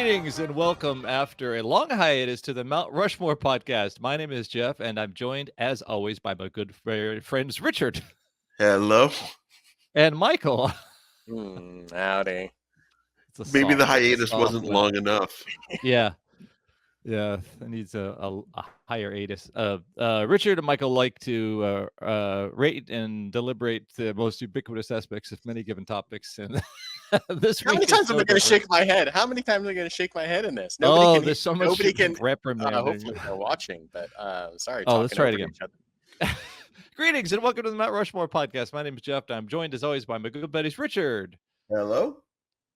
Greetings and welcome after a long hiatus to the Mount Rushmore podcast. My name is Jeff, and I'm joined, as always, by my good friends Richard Hello. and Michael. Howdy. Maybe the It's a hiatus soft wasn't one. long enough. Yeah, it needs a higher hiatus. Richard and Michael like to rate and deliberate the most ubiquitous aspects of many given topics, and this How week many is times no am I going to different. shake my head? How many times am I going to shake my head in this? There's so much Nobody can. reprimanding. Hopefully they're watching, but sorry. Oh, let's try it over again. each other. Greetings and welcome to the Mount Rushmore podcast. My name is Jeff. And I'm joined as always by my good buddies Richard Hello.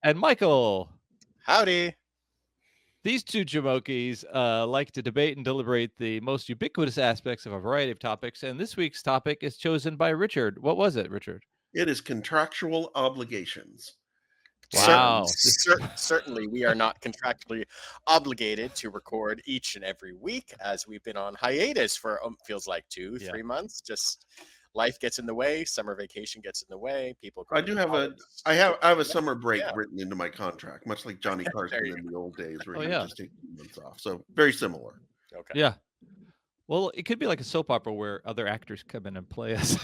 and Michael. Howdy. These two Jamokis like to debate and deliberate the most ubiquitous aspects of a variety of topics, and this week's topic is chosen by Richard. What was it, Richard? It is contractual obligations. Wow. Certainly, we are not contractually obligated to record each and every week, as we've been on hiatus for feels like 3 months. Just life gets in the way. Summer vacation gets in the way. People. I have a summer break written into my contract, much like Johnny Carson in the old days, where he would just take 2 months off. So very similar. Okay. Yeah. Well, it could be like a soap opera where other actors come in and play us.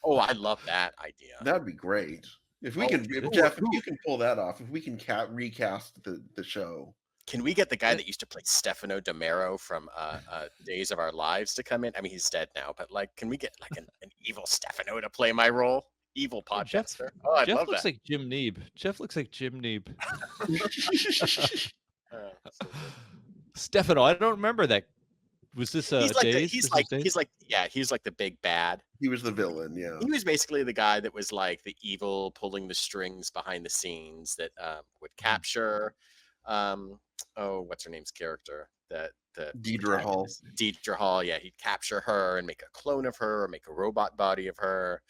Oh, I love that idea. That'd be great. If we can, Jeff, if you can pull that off, if we can recast the show. Can we get the guy that used to play Stefano Demero from Days of Our Lives to come in? I mean, he's dead now, but can we get an evil Stefano to play my role? Evil podcaster. Jeff looks like Jim Neeb. Jeff looks like Jim Neeb. Stefano, I don't remember that. Was this Days? He's like the big bad. He was the villain, yeah. He was basically the guy that was like the evil pulling the strings behind the scenes that would capture what's her name's character? The Deidre Hall. Deidre Hall, yeah, he'd capture her and make a clone of her or make a robot body of her,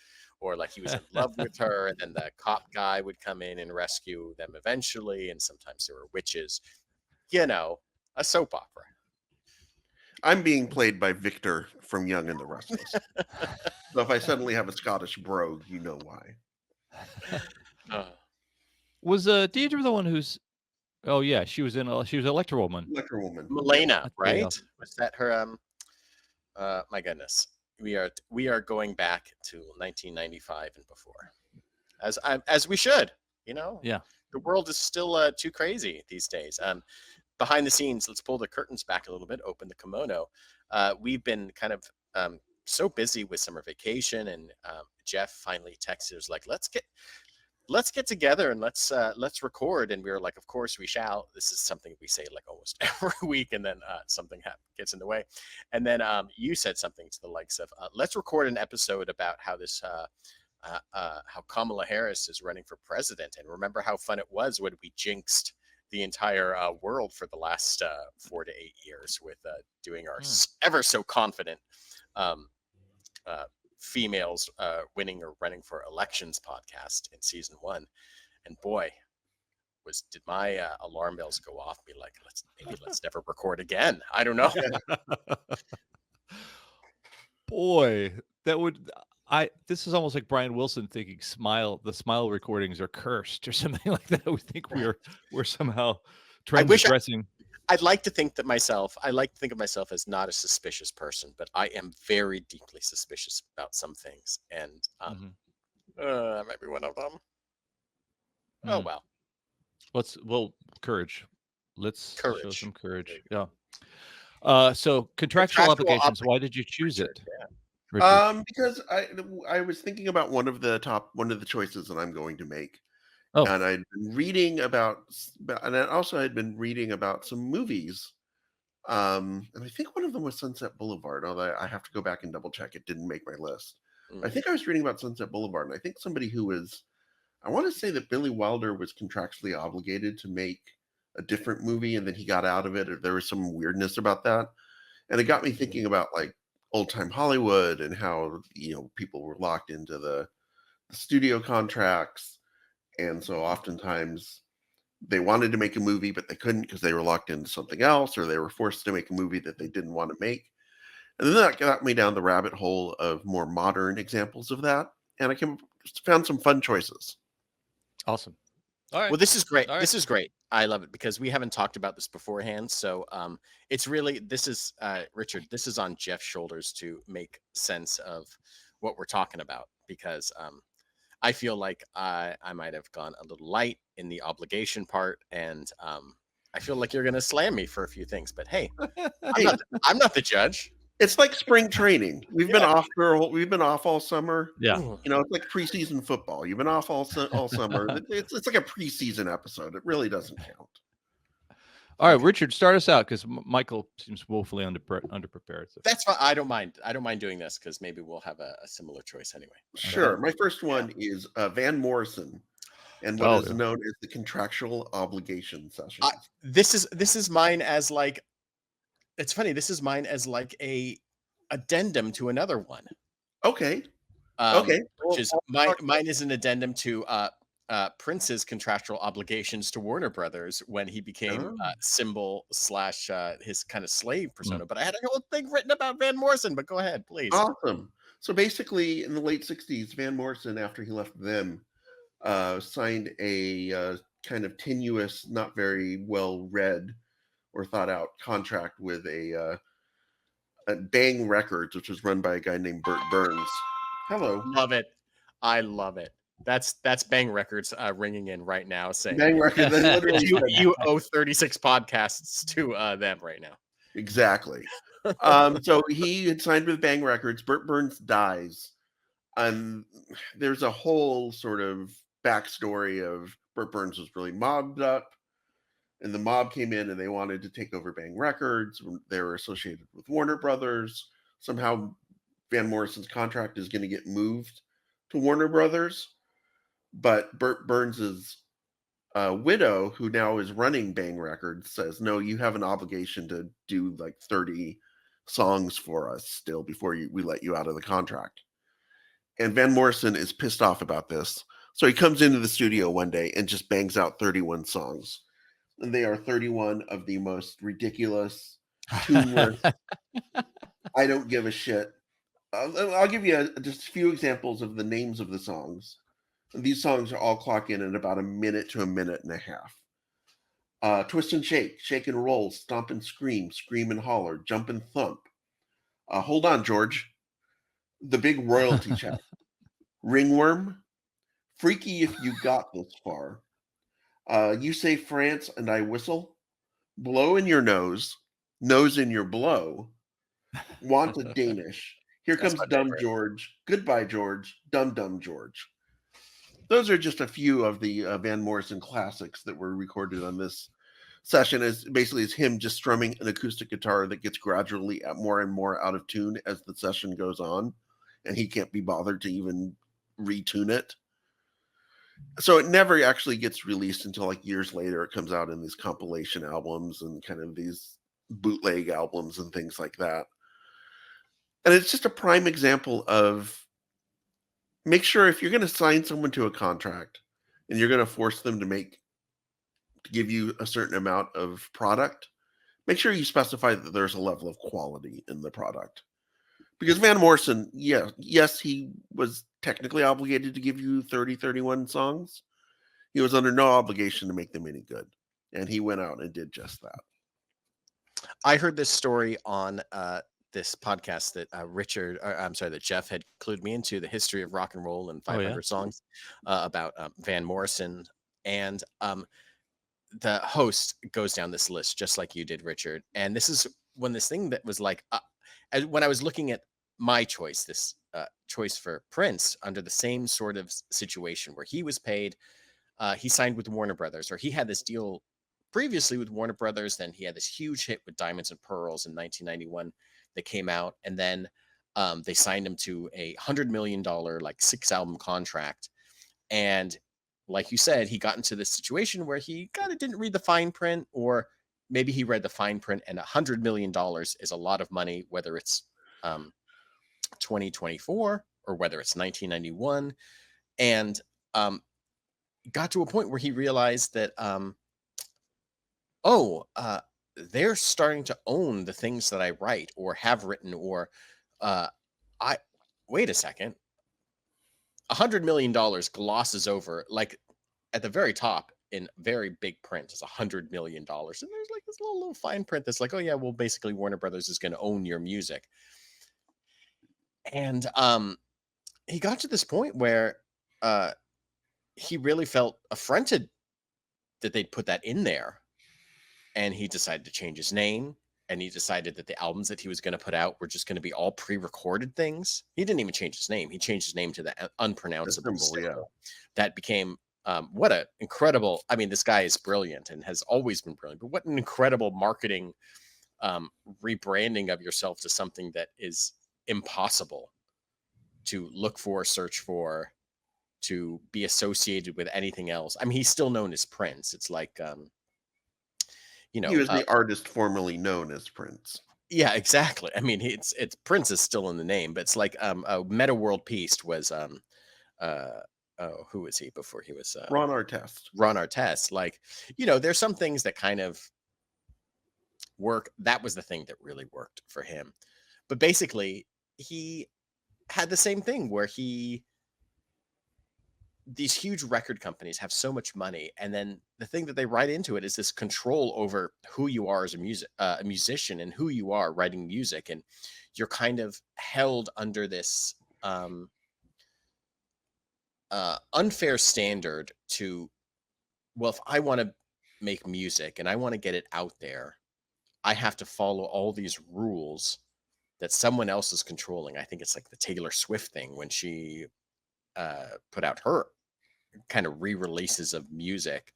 or like he was in love with her, and then the cop guy would come in and rescue them eventually, and sometimes there were witches. A soap opera. I'm being played by Victor from Young and the Restless. So if I suddenly have a Scottish brogue, you know why. Was Deidre the one who's? Oh yeah, she was Electra Woman. Milena, right? Was that her? My goodness, we are going back to 1995 and before, as we should. Yeah. The world is still too crazy these days. Behind the scenes, let's pull the curtains back a little bit, open the kimono. We've been kind of so busy with summer vacation, and Jeff finally texted us like, let's get together and let's record. And we were like, of course we shall. This is something we say like almost every week, and then something gets in the way. And then you said something to the likes of, let's record an episode about how this how Kamala Harris is running for president, and remember how fun it was when we jinxed the entire world for the last 4 to 8 years with doing our ever so confident females winning or running for elections podcast in season 1. And boy, did my alarm bells go off, be like, let's never record again. I don't know. Boy, that would. This is almost like Brian Wilson thinking the smile recordings are cursed or something like that. We think we're somehow transgressing. I'd like to think of myself as not a suspicious person, but I am very deeply suspicious about some things, and that might be one of them. Oh well. Courage. Let's show some courage. Yeah. So contractual obligations. Why did you choose it? Yeah. Because I was thinking about one of the choices that I'm going to make, and I'd been reading about, and I also had been reading about some movies, and I think one of them was Sunset Boulevard. Although I have to go back and double check; it didn't make my list. I think I was reading about Sunset Boulevard, and I think somebody I want to say that Billy Wilder was contractually obligated to make a different movie, and then he got out of it, or there was some weirdness about that, and it got me thinking about like old time Hollywood and how people were locked into the studio contracts, and so oftentimes they wanted to make a movie but they couldn't because they were locked into something else, or they were forced to make a movie that they didn't want to make. And then that got me down the rabbit hole of more modern examples of that, and I found some fun choices. Awesome. All right. Well, this is great. All right. This is great. I love it because we haven't talked about this beforehand. So it's really, this is Richard, this is on Jeff's shoulders to make sense of what we're talking about, because I feel like I might have gone a little light in the obligation part, and I feel like you're going to slam me for a few things. But hey, I'm not the judge. It's like spring training. We've been off all summer. Yeah. You know, it's like preseason football. You've been off all summer. It's like a preseason episode. It really doesn't count. All right, Richard, start us out, because Michael seems woefully underprepared. So. That's fine. I don't mind. I don't mind doing this, because maybe we'll have a similar choice anyway. Sure. My first one is Van Morrison, and what is known as the contractual obligation sessions. This is mine as like, it's funny. This is mine as like a addendum to another one. Okay. Okay. Which is mine is an addendum to Prince's contractual obligations to Warner Brothers when he became symbol / his kind of slave persona. But I had a whole thing written about Van Morrison. But go ahead, please. Awesome. So basically, in the late '60s, Van Morrison, after he left them, signed a kind of tenuous, not very well read or thought out contract with a Bang Records, which was run by a guy named Burt Burns. Hello. Love it. I love it. That's Bang Records ringing in right now, saying Bang Records. you owe 36 podcasts to them right now. Exactly. So he had signed with Bang Records. Burt Burns dies. There's a whole sort of backstory of Burt Burns was really mobbed up, and the mob came in and they wanted to take over Bang Records. They were associated with Warner Brothers. Somehow Van Morrison's contract is going to get moved to Warner Brothers, but Burt Burns's widow, who now is running Bang Records, says, no, you have an obligation to do like 30 songs for us still before we let you out of the contract. And Van Morrison is pissed off about this. So he comes into the studio one day and just bangs out 31 songs. And they are 31 of the most ridiculous, tuneless, I don't give a shit. I'll give you just a few examples of the names of the songs. These songs are all clock in about a minute to a minute and a half. Twist and shake, shake and roll, stomp and scream and holler, jump and thump. Hold on, George. The big royalty check. Ringworm. Freaky if you got this far. You say France and I whistle. Blow in your nose in your blow. Want a Danish. Here comes Dumb George. Goodbye, George. Dumb George. Those are just a few of the Van Morrison classics that were recorded on this session. It's him just strumming an acoustic guitar that gets gradually more and more out of tune as the session goes on, and he can't be bothered to even retune it. So it never actually gets released until like years later. It comes out in these compilation albums and kind of these bootleg albums and things like that. And it's just a prime example of, make sure if you're going to sign someone to a contract and you're going to force them to give you a certain amount of product, make sure you specify that there's a level of quality in the product. Because Van Morrison, yes, he was technically obligated to give you 31 songs. He was under no obligation to make them any good. And he went out and did just that. I heard this story on this podcast that that Jeff had clued me into, the history of rock and roll and 500 songs, about Van Morrison. And the host goes down this list just like you did, Richard. And this is when this thing that was like, when I was looking at my choice, this choice for Prince under the same sort of situation where he was paid, he signed with Warner Brothers, or he had this deal previously with Warner Brothers. Then he had this huge hit with Diamonds and Pearls in 1991 that came out. And then they signed him to a $100 million, like 6-album contract. And like you said, he got into this situation where he kind of didn't read the fine print, or maybe he read the fine print, and $100 million is a lot of money, whether it's 2024 or whether it's 1991. And got to a point where he realized that, they're starting to own the things that I write or have written, or wait a second. $100 million glosses over, like at the very top, in very big print as $100 million. And there's like this little fine print that's like, oh yeah, well, basically Warner Brothers is going to own your music. And he got to this point where he really felt affronted that they'd put that in there. And he decided to change his name. And he decided that the albums that he was going to put out were just going to be all pre-recorded things. He didn't even change his name. He changed his name to the unpronounceable symbol. That became what an incredible, I mean, this guy is brilliant and has always been brilliant, but what an incredible marketing rebranding of yourself to something that is impossible to look for, search for, to be associated with anything else. I mean, he's still known as Prince. It's like, you know, he was the artist formerly known as Prince. Yeah, exactly. I mean, it's Prince is still in the name, but it's like Meta World Peace was who was he before he was Ron Artest. Ron Artest. Like, you know, there's some things that kind of work. That was the thing that really worked for him. But basically, he had the same thing where these huge record companies have so much money, and then the thing that they write into it is this control over who you are as a musician and who you are writing music, and you're kind of held under this unfair standard to, well, if I want to make music and I want to get it out there, I have to follow all these rules that someone else is controlling. I think it's like the Taylor Swift thing when she put out her kind of re-releases of music,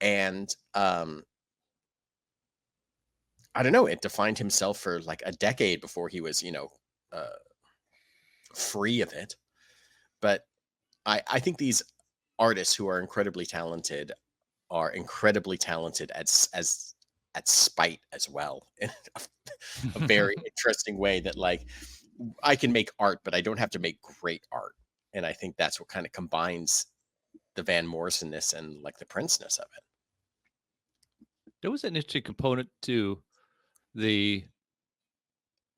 and I don't know, it defined himself for like a decade before he was, you know, free of it. But I think these artists who are incredibly talented are incredibly talented at spite as well, in a very interesting way, that like, I can make art, but I don't have to make great art. And I think that's what kind of combines the Van Morrisonness and like the Prince-ness of it. There was an interesting component to the,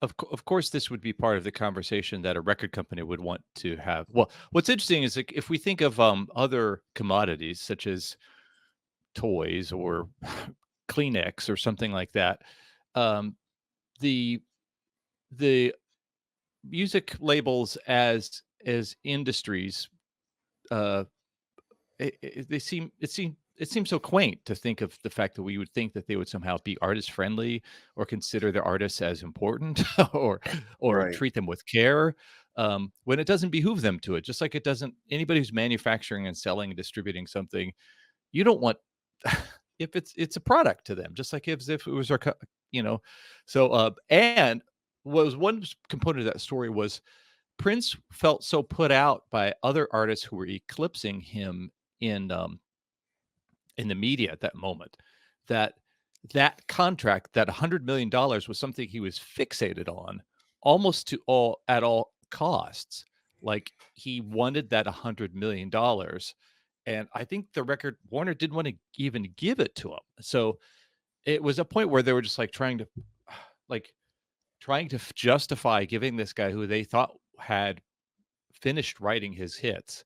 of course, this would be part of the conversation that a record company would want to have. Well, what's interesting is, like, if we think of other commodities such as toys or Kleenex or something like that, the music labels as industries, it seems so quaint to think of the fact that we would think that they would somehow be artist friendly or consider their artists as important or Right. treat them with care, when it doesn't behoove them to it. Just like it doesn't, anybody who's manufacturing and selling and distributing something, you don't want if it's a product to them, just like if it was our you know. So and was one component of that story was Prince felt so put out by other artists who were eclipsing him in the media at that moment, that contract, that $100 million, was something he was fixated on almost at all costs. Like, he wanted that $100 million. And I think Warner didn't want to even give it to him. So it was a point where they were just like trying to justify giving this guy who they thought had finished writing his hits.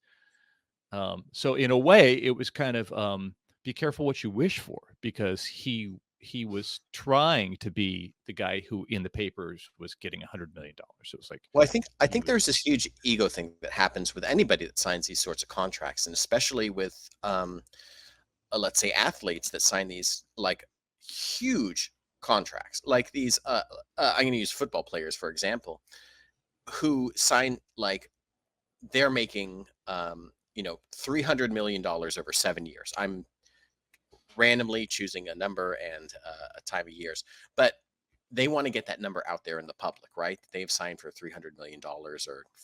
So in a way, it was kind of be careful what you wish for, because he was trying to be the guy who in the papers was getting $100 million. So it's like, well, I think there's this huge ego thing that happens with anybody that signs these sorts of contracts, and especially with let's say athletes that sign these like huge contracts, like these I'm going to use football players for example, who sign, like, they're making you know, $300 million over 7 years. I'm randomly choosing a number and a time of years, but they want to get that number out there in the public, right? They've signed for $300 million or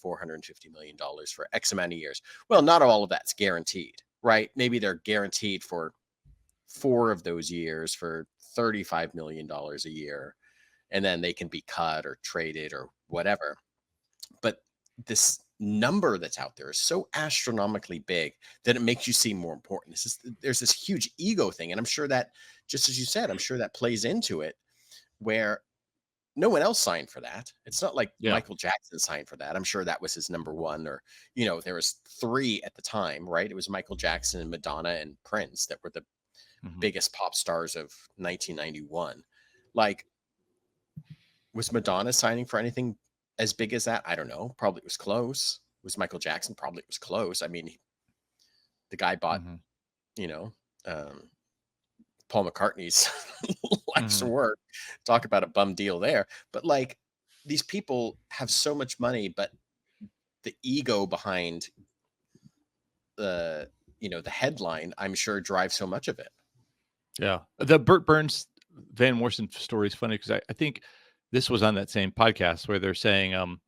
$450 million for X amount of years. Well, not all of that's guaranteed, right? Maybe they're guaranteed for 4 of those years for $35 million a year, and then they can be cut or traded or whatever. But this number that's out there is so astronomically big that it makes you seem more important. There's this huge ego thing, and I'm sure that, just as you said, I'm sure that plays into it, where no one else signed for that. It's not like Yeah. Michael Jackson signed for that. I'm sure that was his number one, or, you know, there was 3 at the time, right? It was Michael Jackson and Madonna and Prince that were the biggest pop stars of 1991. Like, was Madonna signing for anything as big as that? I don't know. Probably it was close. Was Michael Jackson? Probably it was close. I mean, the guy bought, you know, Paul McCartney's life's work. Talk about a bum deal there. But like, these people have so much money, but the ego behind the, you know, the headline, I'm sure, drives so much of it. Yeah. The Burt Burns Van Morrison story is funny because I think this was on that same podcast where they're saying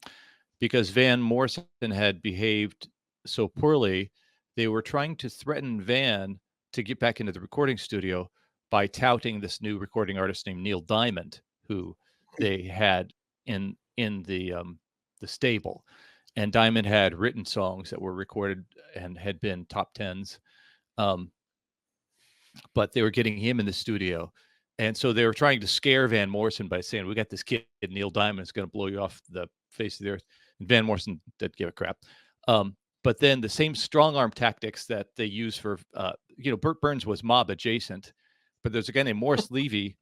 because Van Morrison had behaved so poorly, they were trying to threaten Van to get back into the recording studio by touting this new recording artist named Neil Diamond, who they had in the stable. And Diamond had written songs that were recorded and had been top tens. But they were getting him in the studio. And so they were trying to scare Van Morrison by saying, we got this kid, Neil Diamond, is going to blow you off the face of the earth. And Van Morrison didn't give a crap. But then the same strong arm tactics that they use for, Burt Burns was mob adjacent, but there's a guy named Morris Levy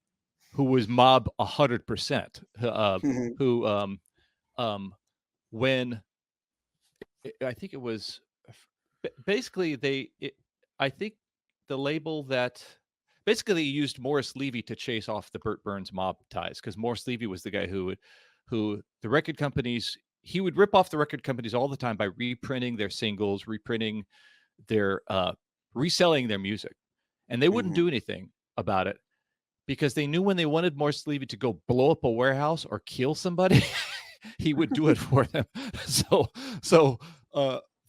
who was mob 100%, who, when I think it was basically I think the label that basically used Morris Levy to chase off the Burt Burns mob ties, because Morris Levy was the guy who the record companies, he would rip off the record companies all the time by reprinting their singles, reprinting their reselling their music, and they wouldn't do anything about it because they knew when they wanted Morris Levy to go blow up a warehouse or kill somebody, he would do it for them. So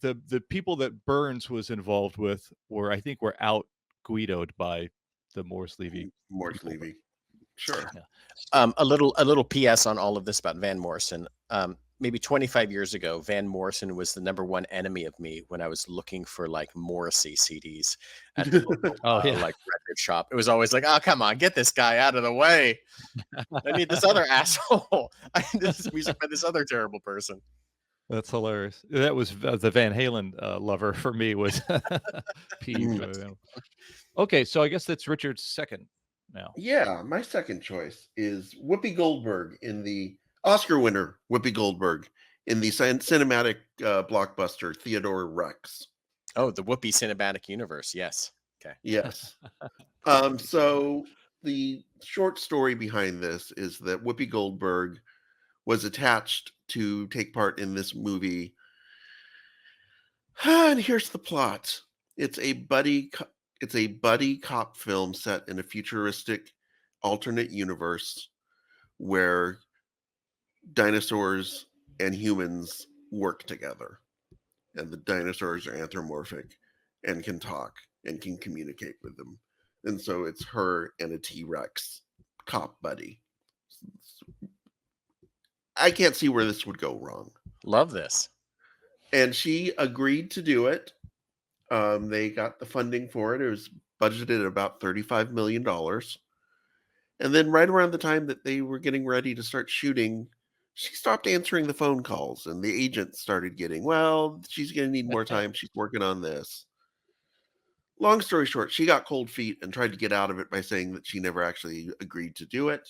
the people that Burns was involved with were out Guidoed by the Morris Levy. Levy. Sure. Yeah. A little PS on all of this about Van Morrison. Maybe 25 years ago, Van Morrison was the number one enemy of me when I was looking for like Morrissey CDs at the local, like record shop. It was always like, oh, come on, get this guy out of the way. I need this other asshole. I need this music by this other terrible person. That's hilarious. That was the Van Halen lover for me was peeved. Okay, so I guess that's Richard's second now. Yeah, my second choice is Whoopi Goldberg in the Oscar winner, Whoopi Goldberg in the cinematic blockbuster Theodore Rex. Oh, the Whoopi cinematic universe. Yes. Okay. Yes. So the short story behind this is that Whoopi Goldberg was attached to take part in this movie. And here's the plot. It's a buddy cop film set in a futuristic alternate universe where dinosaurs and humans work together. And the dinosaurs are anthropomorphic and can talk and can communicate with them. And so it's her and a T-Rex cop buddy. I can't see where this would go wrong. Love this. And she agreed to do it. They got the funding for it. It was budgeted at about $35 million. And then right around the time that they were getting ready to start shooting, she stopped answering the phone calls, and the agent started getting, well, she's going to need more time. She's working on this. Long story short, she got cold feet and tried to get out of it by saying that she never actually agreed to do it.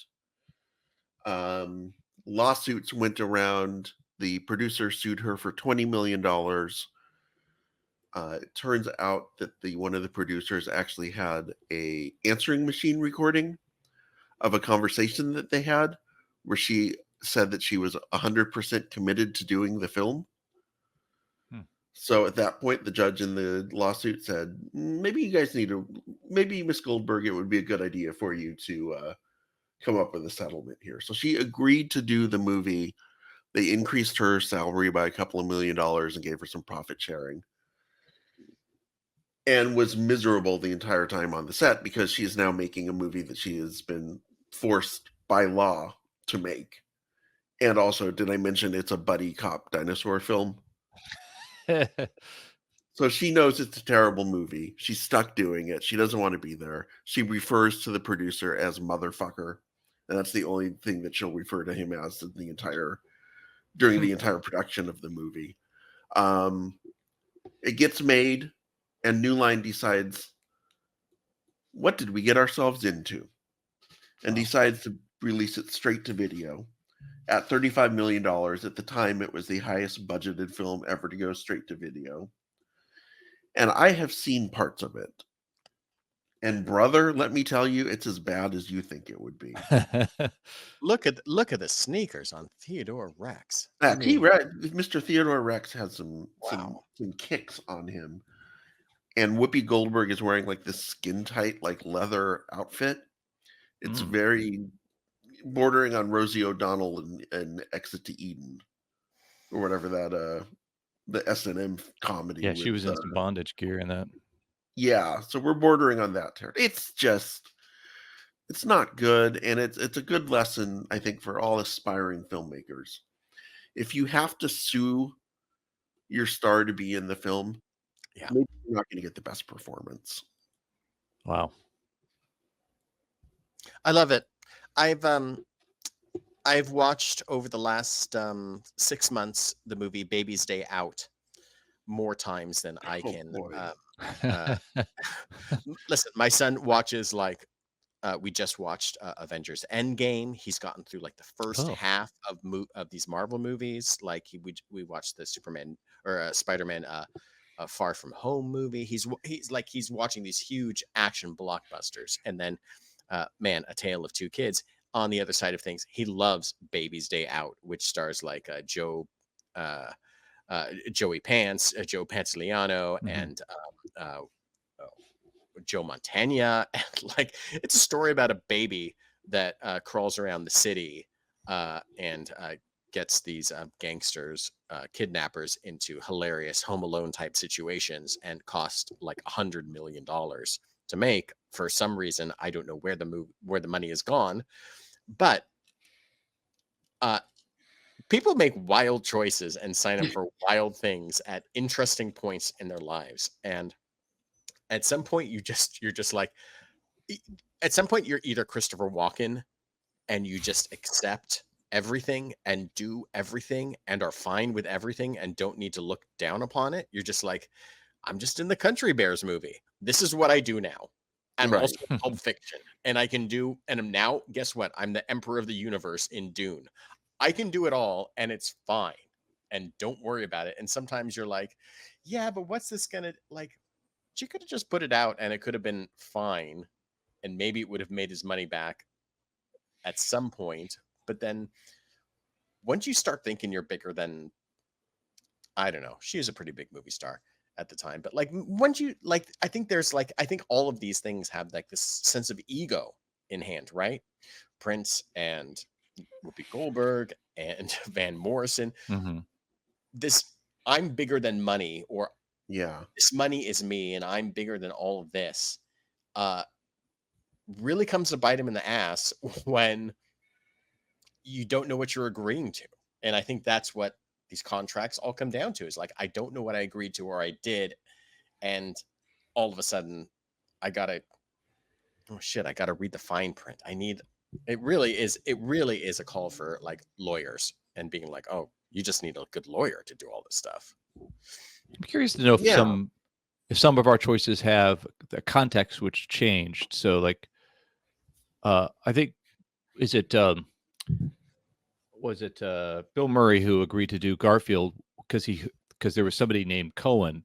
Lawsuits went around. The producer sued her for $20 million. It turns out that one of the producers actually had a answering machine recording of a conversation that they had where she said that she was 100% committed to doing the film. So at that point, the judge in the lawsuit said, maybe Miss Goldberg, it would be a good idea for you to come up with a settlement here. So she agreed to do the movie. They increased her salary by a couple of $1 million and gave her some profit sharing. And was miserable the entire time on the set because she is now making a movie that she has been forced by law to make. And also, did I mention it's a buddy cop dinosaur film? So she knows it's a terrible movie. She's stuck doing it. She doesn't want to be there. She refers to the producer as motherfucker and that's the only thing that she'll refer to him as during the entire production of the movie. It gets made, and New Line decides, what did we get ourselves into? And decides to release it straight to video at $35 million. At the time, it was the highest budgeted film ever to go straight to video. And I have seen parts of it. And brother, let me tell you, it's as bad as you think it would be. Look at the sneakers on Theodore Rex. Mr. Theodore Rex has some kicks on him. And Whoopi Goldberg is wearing like this skin tight, like leather outfit. It's very bordering on Rosie O'Donnell and Exit to Eden, or whatever that the S&M comedy. Yeah, she was in some bondage gear in that. Yeah, so we're bordering on that territory. It's not good, and it's a good lesson, I think, for all aspiring filmmakers. If you have to sue your star to be in the film, maybe you're not going to get the best performance. Wow. I love it. I've watched over the last 6 months the movie Baby's Day Out more times than I can. Listen, my son watches we just watched Avengers Endgame. He's gotten through like the first half of these Marvel movies. Like we watched the Superman or Spider-Man Far From Home movie. He's watching these huge action blockbusters, and then A Tale of Two Kids. On the other side of things, he loves Baby's Day Out, which stars like Joey Pants, Joe Pantoliano, and Joe Montana. And like, it's a story about a baby that crawls around the city and gets these gangsters, kidnappers into hilarious Home Alone type situations, and cost like $100 million to make. For some reason, I don't know where the money is gone, but people make wild choices and sign up for wild things at interesting points in their lives. And at some point you're just like, at some point you're either Christopher Walken and you just accept everything and do everything and are fine with everything and don't need to look down upon it. You're just like, I'm just in the Country Bears movie. This is what I do now. I'm also Pulp Fiction, and I can do, and I'm now, guess what? I'm the Emperor of the Universe in Dune. I can do it all, and it's fine, and don't worry about it. And sometimes you're like, yeah, but what's this gonna, like, she could have just put it out and it could have been fine, and maybe it would have made his money back at some point. But then once you start thinking you're bigger than, I don't know, she is a pretty big movie star at the time, but like once you like, I think all of these things have like this sense of ego in hand, right? Prince and Whoopi Goldberg and Van Morrison. This, I'm bigger than money, or this money is me and I'm bigger than all of this, really comes to bite him in the ass when you don't know what you're agreeing to. And I think that's what these contracts all come down to, is like, I don't know what I agreed to or I did, and all of a sudden I gotta read the fine print. It really is a call for like lawyers and being like, oh, you just need a good lawyer to do all this stuff. I'm curious to know if some of our choices have the context which changed. So like I think, was it Bill Murray who agreed to do Garfield because there was somebody named Cohen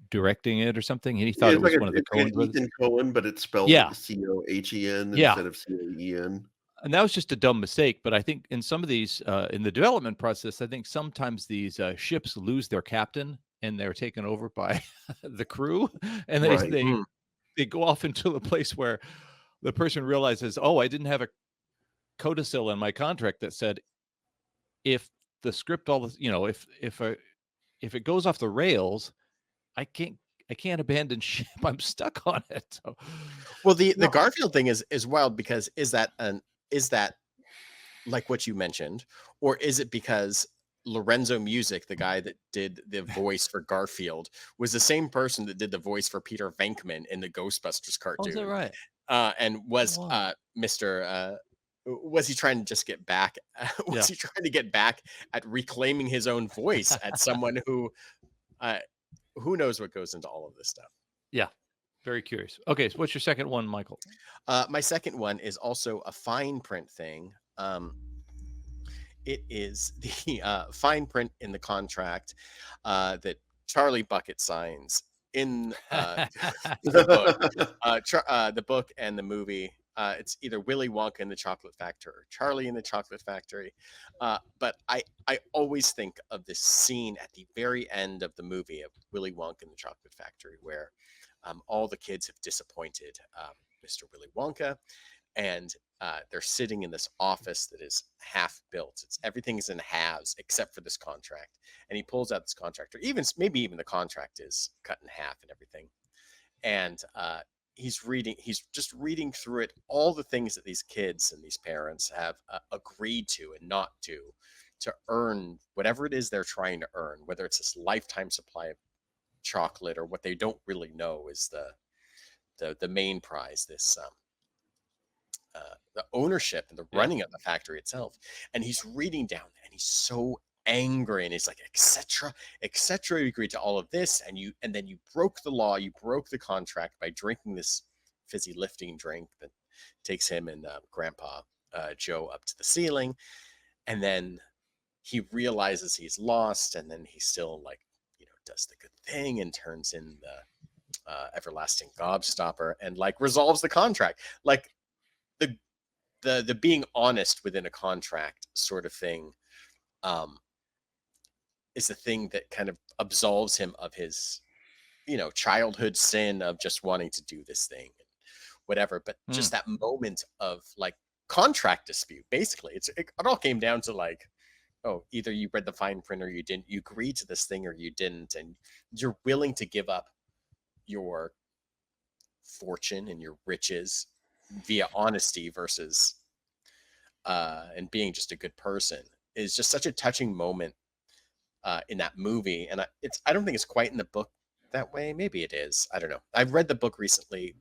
directing it or something, and he thought it was one of the Coen brothers. Ethan Cohen, but it's spelled Cohen instead of Caen. And that was just a dumb mistake. But I think in some of these, in the development process, I think sometimes these ships lose their captain and they're taken over by the crew, and they go off into a place where the person realizes, oh, I didn't have a codicil in my contract that said, if the script if it goes off the rails, I can't abandon ship. I'm stuck on it. So, well, the Garfield thing is wild, because is that like what you mentioned, or is it because Lorenzo Music, the guy that did the voice for Garfield, was the same person that did the voice for Peter Venkman in the Ghostbusters cartoon? Oh, is that right? And was Mr. was he trying to just get back? Was Yeah. he trying to get back at reclaiming his own voice at someone who knows what goes into all of this stuff? Yeah. Very curious. Okay, so what's your second one, Michael? My second one is also a fine print thing. It is the fine print in the contract that Charlie Bucket signs in the book, the book and the movie. It's either Willy Wonka in the Chocolate Factory or Charlie in the Chocolate Factory. But I always think of this scene at the very end of the movie of Willy Wonka in the Chocolate Factory, where all the kids have disappointed Mr. Willy Wonka, and they're sitting in this office that is half built. Everything's in halves except for this contract. And he pulls out this contract, or maybe even the contract is cut in half and everything. And he's just reading through it, all the things that these kids and these parents have agreed to and not to earn whatever it is they're trying to earn, whether it's this lifetime supply of chocolate or what they don't really know is the main prize, this the ownership and the running of the factory itself. And he's reading down and he's so angry, and he's like, etc., etc., you agreed to all of this, and then you broke the law, you broke the contract by drinking this fizzy lifting drink that takes him and Grandpa Joe up to the ceiling. And then he realizes he's lost, and then he still, like, does the good thing and turns in the everlasting gobstopper and, like, resolves the contract. Like, the being honest within a contract sort of thing is the thing that kind of absolves him of his childhood sin of just wanting to do this thing and whatever. But just that moment of, like, contract dispute, basically it all came down to, like, oh, either you read the fine print or you didn't, you agreed to this thing or you didn't, and you're willing to give up your fortune and your riches via honesty versus and being just a good person is just such a touching moment in that movie. And I don't think it's quite in the book that way. Maybe it is. I don't know. I've read the book recently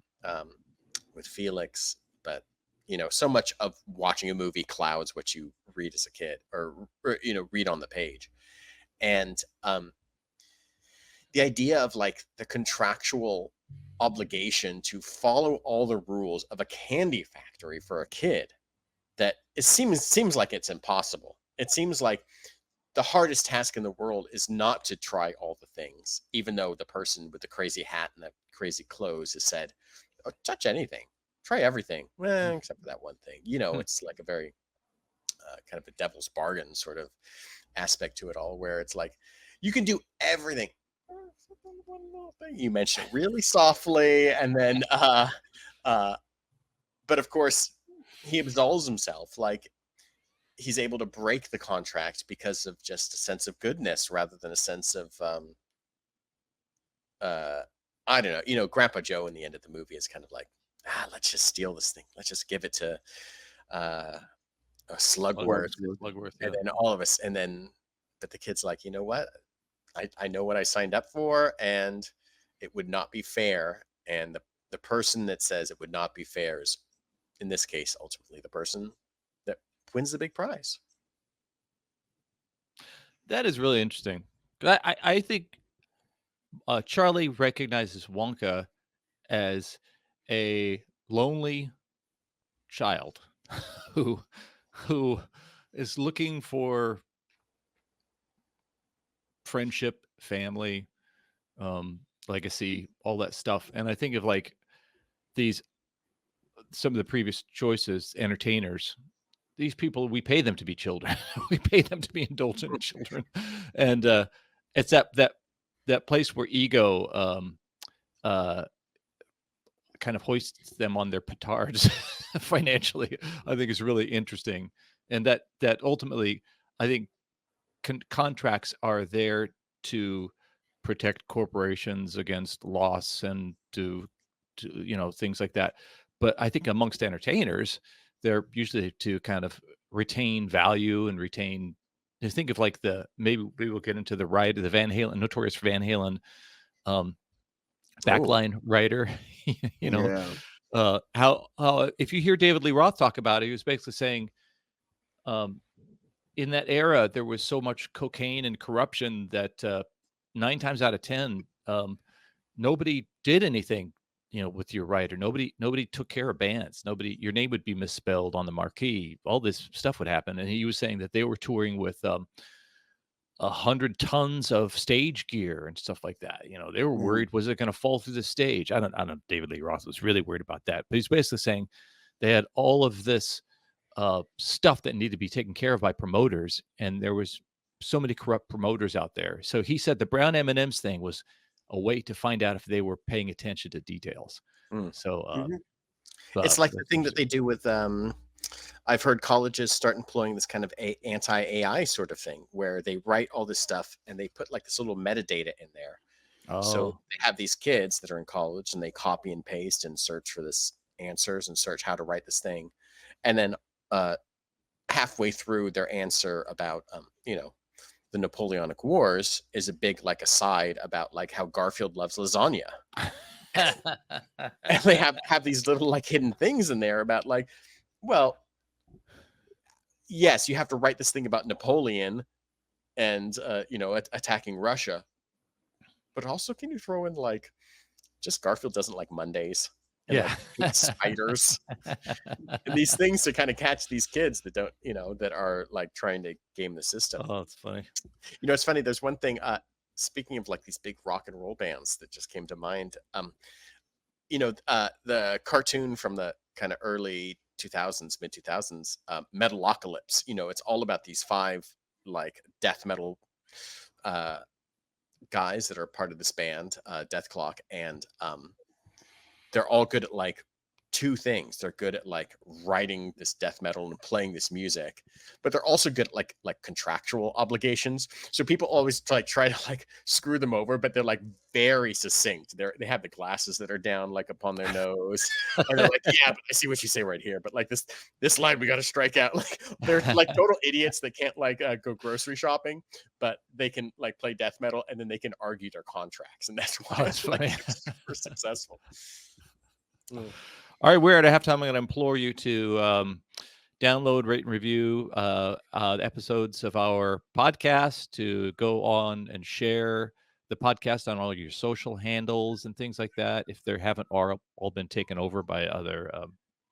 with Felix, but so much of watching a movie clouds what you read as a kid or read on the page. And the idea of, like, the contractual obligation to follow all the rules of a candy factory for a kid, that it seems like it's impossible. It seems like the hardest task in the world is not to try all the things, even though the person with the crazy hat and the crazy clothes has said, oh, touch anything, try everything, well, except for that one thing. It's like a very kind of a devil's bargain sort of aspect to it all, where it's like, you can do everything. You mentioned it really softly, and then but of course he absolves himself. Like, he's able to break the contract because of just a sense of goodness rather than a sense of I don't know. Grandpa Joe in the end of the movie is kind of like, let's just steal this thing, let's just give it to a Slugworth, and then all of us, and then but the kid's like, you know what, I know what I signed up for, and it would not be fair. And the person that says it would not be fair is, in this case, ultimately the person that wins the big prize. That is really interesting. I think Charlie recognizes Wonka as a lonely child who is looking for friendship, family, legacy, all that stuff. And I think of, like, some of the previous choices, entertainers. These people, we pay them to be children. We pay them to be indulgent children. And it's that place where ego kind of hoists them on their petards financially, I think is really interesting. And that ultimately, I think contracts are there to protect corporations against loss and to things like that. But I think amongst entertainers, they're usually to kind of retain value and retain. I think of, like, maybe we'll get into the Van Halen, notorious Van Halen backline writer, Yeah. how if you hear David Lee Roth talk about it, he was basically saying, in that era there was so much cocaine and corruption that 9 times out of 10, nobody did anything, with your writer. Nobody took care of bands. Your name would be misspelled on the marquee. All this stuff would happen. And he was saying that they were touring with 100 tons of stage gear and stuff like that. They were worried, was it going to fall through the stage? I don't know. David Lee Roth was really worried about that, but he's basically saying they had all of this stuff that needed to be taken care of by promoters, and there was so many corrupt promoters out there. So he said the Brown M&Ms thing was a way to find out if they were paying attention to details. So it's like the thing that they do with I've heard colleges start employing this kind of anti-AI sort of thing where they write all this stuff and they put like this little metadata in there. So they have these kids that are in college and they copy and paste and search for this answers and search how to write this thing. And then halfway through their answer about, the Napoleonic Wars is a big like aside about like how Garfield loves lasagna. And they have these little like hidden things in there about like, well, yes, you have to write this thing about Napoleon and, attacking Russia. But also, can you throw in like, just Garfield doesn't like Mondays? And like spiders and these things to kind of catch these kids that don't, that are like trying to game the system. Oh, it's funny. It's funny. There's one thing, speaking of like these big rock and roll bands that just came to mind. The cartoon from the kind of early 2000s, mid 2000s, Metalocalypse, it's all about these 5 like death metal guys that are part of this band, Death Clock, and they're all good at like 2 things. They're good at like writing this death metal and playing this music, but they're also good at like contractual obligations. So people always like try to like screw them over, but they're like very succinct. They have the glasses that are down like upon their nose, and they're like, yeah, but I see what you say right here. But like this line we got to strike out. Like they're like total idiots that can't like go grocery shopping, but they can like play death metal and then they can argue their contracts, and that's why it's like super successful. All right, we're at halftime. I'm going to implore you to download, rate, and review episodes of our podcast, to go on and share the podcast on all your social handles and things like that, if they haven't all been taken over by other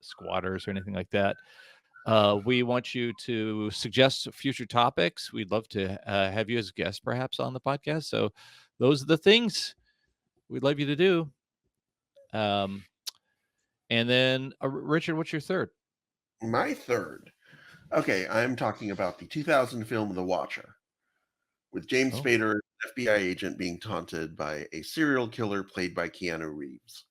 squatters or anything like that. We want you to suggest future topics. We'd love to have you as a guest, perhaps, on the podcast. So those are the things we'd love you to do. And then, Richard, what's your third? My third. Okay, I'm talking about the 2000 film The Watcher, with James Spader, an FBI agent, being taunted by a serial killer played by Keanu Reeves.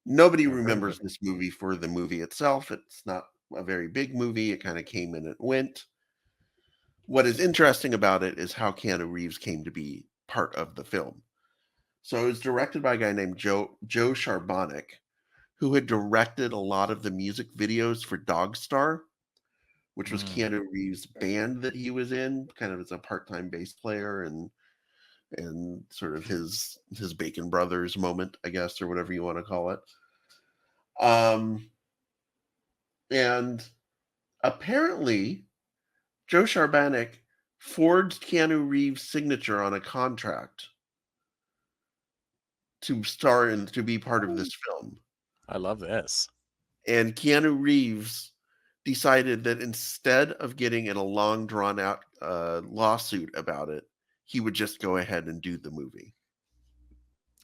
Nobody remembers this movie for the movie itself. It's not a very big movie. It kind of came and it went. What is interesting about it is how Keanu Reeves came to be part of the film. So it was directed by a guy named Joe Charbonic, who had directed a lot of the music videos for Dogstar, which was Keanu Reeves' band that he was in, kind of as a part-time bass player and sort of his Bacon Brothers moment, I guess, or whatever you want to call it. And apparently, Joe Charbonic forged Keanu Reeves' signature on a contract to star and to be part of this film. I love this. And Keanu Reeves decided that instead of getting in a long, drawn-out lawsuit about it, he would just go ahead and do the movie.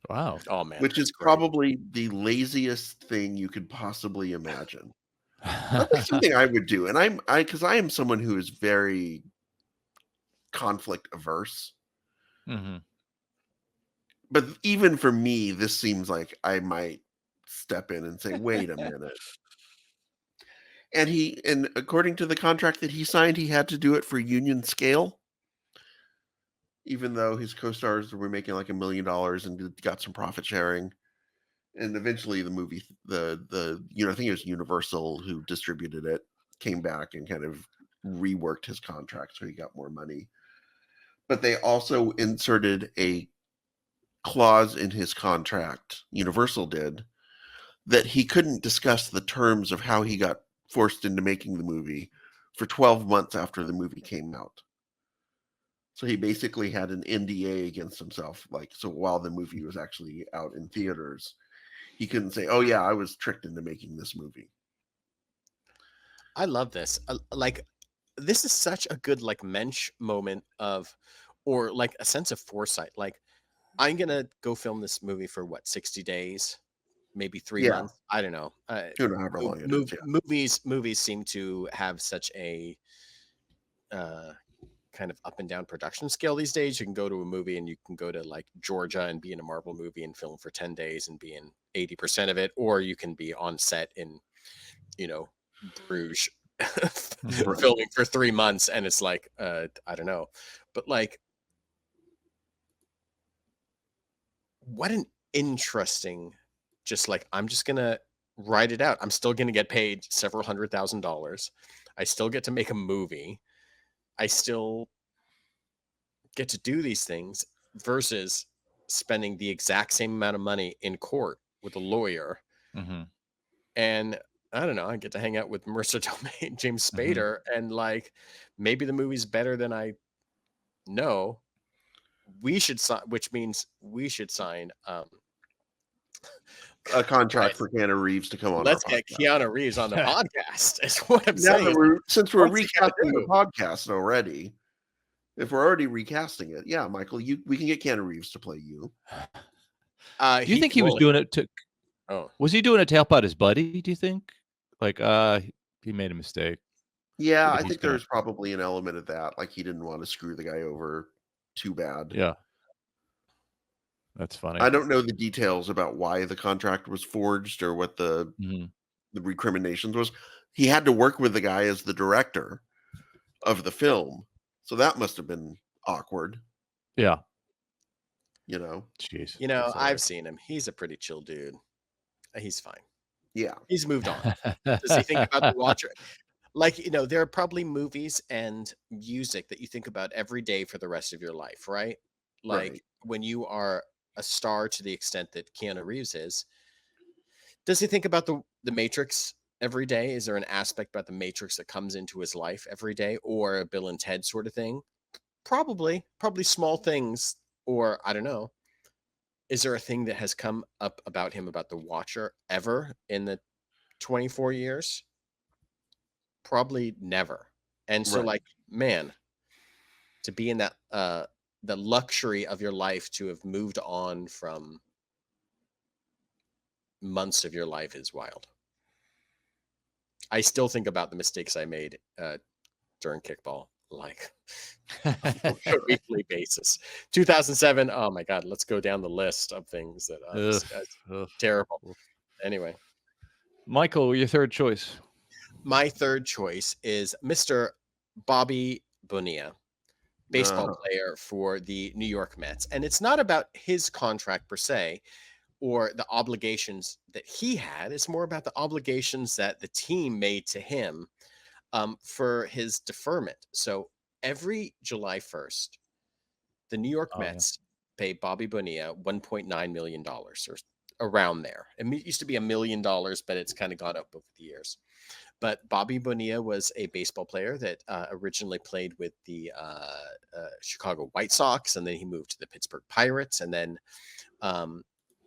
Wow. Oh, man. Which is probably the laziest thing you could possibly imagine. That's something I would do. And because I am someone who is very conflict averse. Mm-hmm. But even for me, this seems like I might step in and say, wait a minute. And according to the contract that he signed, he had to do it for union scale, even though his co-stars were making like $1 million and got some profit sharing. And eventually the movie, I think it was Universal who distributed it, came back and kind of reworked his contract so he got more money. But they also inserted a clause in his contract, Universal did, that he couldn't discuss the terms of how he got forced into making the movie for 12 months after the movie came out. So he basically had an NDA against himself. Like, so while the movie was actually out in theaters, he couldn't say, "Oh yeah, I was tricked into making this movie." I love this. Like, this is such a good like mensch moment of, or like a sense of foresight. Like, I'm gonna go film this movie for what, 60 days, maybe 3 months. I don't know. You know, however long it is. Yeah. Movies seem to have such a kind of up and down production scale these days. You can go to a movie and you can go to like Georgia and be in a Marvel movie and film for 10 days and be in 80% of it, or you can be on set in, you know, Bruges filming for 3 months, and it's like I don't know, but like, what an interesting, just like, I'm just gonna write it out. I'm still gonna get paid several $100,000. I still get to make a movie. I still get to do these things versus spending the exact same amount of money in court with a lawyer. And I don't know, I get to hang out with Marissa Tomei, James Spader, and like, maybe the movie's better than I know. We should sign, which means we should sign a contract for Keanu Reeves to come on. Let's get Keanu Reeves on the podcast. Is what I'm saying. Since we're recasting the podcast already, if we're already recasting it, yeah, Michael, we can get Keanu Reeves to play you. Do you think he was doing it to? Oh, was he doing it to help out his buddy? Do you think? Like, he made a mistake. Yeah, I think there's probably an element of that. Like, he didn't want to screw the guy over too bad. Yeah. That's funny. I don't know the details about why the contract was forged or what the recriminations was. He had to work with the guy as the director of the film. So that must have been awkward. Yeah. You know? Jeez. You know, I've seen him. He's a pretty chill dude. He's fine. Yeah. He's moved on. Does he think about the watcher? Like, you know, there are probably movies and music that you think about every day for the rest of your life, right? Like, when you are a star to the extent that Keanu Reeves is, does he think about the Matrix every day? Is there an aspect about the Matrix that comes into his life every day, or a Bill and Ted sort of thing? Probably small things, or I don't know. Is there a thing that has come up about him, about the Watcher, ever in the 24 years? Probably never. And so like, man, to be in that the luxury of your life to have moved on from months of your life is wild. I still think about the mistakes I made during kickball, like on a weekly basis. 2007. Oh my God, let's go down the list of things that terrible. Anyway, Michael, your third choice. My third choice is Mr. Bobby Bonilla, baseball player for the New York Mets. And it's not about his contract per se or the obligations that he had. It's more about the obligations that the team made to him for his deferment. So every July 1st, the New York Mets pay Bobby Bonilla $1.9 million or around there. It used to be $1 million, but it's kind of gone up over the years. But Bobby Bonilla was a baseball player that originally played with the Chicago White Sox, and then he moved to the Pittsburgh Pirates. And then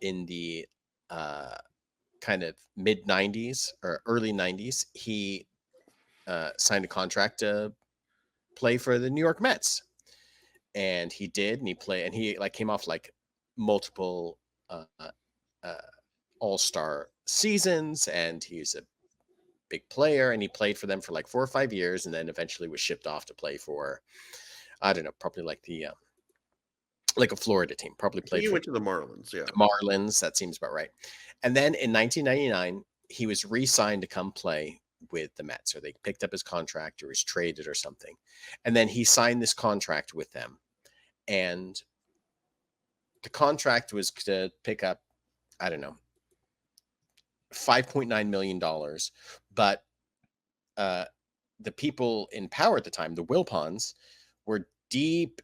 in the kind of mid 90s or early 90s, he signed a contract to play for the New York Mets. And he did, and he played, and he like came off like multiple all-star seasons, and he's a big player, and he played for them for like 4 or 5 years, and then eventually was shipped off to play for, I don't know, probably like the like a Florida team. Probably played. He went to the Marlins. Yeah, the Marlins. That seems about right. And then in 1999, he was re-signed to come play with the Mets, or they picked up his contract, or was traded or something. And then he signed this contract with them, and the contract was to pick up, I don't know, $5.9 million. But the people in power at the time, the Wilpons, were deep